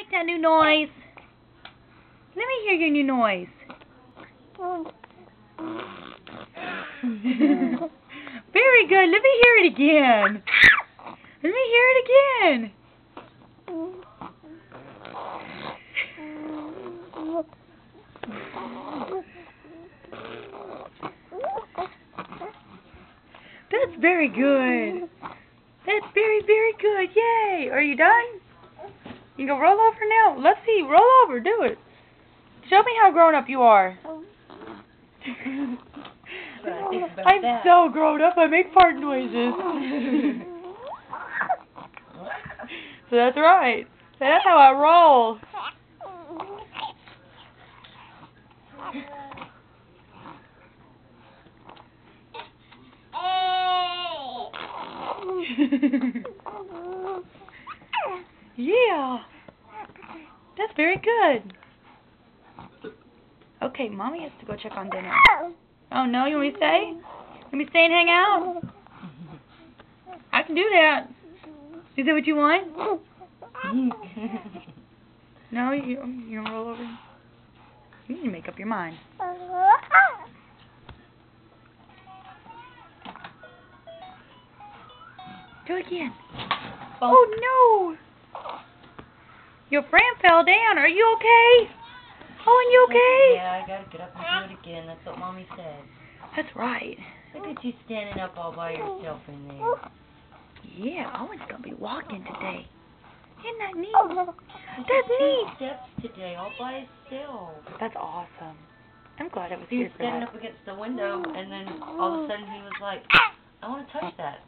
make that new noise. Let me hear your new noise. Very good. Let me hear it again. Let me hear it again. That's very good. That's very, very good. Yay. Are you done? You can go roll over now. Let's see. Roll over. Do it. Show me how grown up you are. I'm so grown up. I make fart noises. So that's right. That's how I roll. Yeah. That's very good. Okay, Mommy has to go check on dinner. Oh no, you want me to stay? You want me to stay and hang out? I can do that. Is that what you want? No, you don't roll over? You need to make up your mind. Do it again. Oh no! Your friend fell down. Are you okay? Oh, are you okay? Yeah, I gotta get up and do it again. That's what Mommy said. That's right. Look at you standing up all by yourself in there. Yeah, Owen's gonna be walking today. Isn't that neat? That's neat. Steps today, all by himself. That's awesome. I'm glad I was He here was for that. standing up against the window, and then all of a sudden he was like, I want to touch that.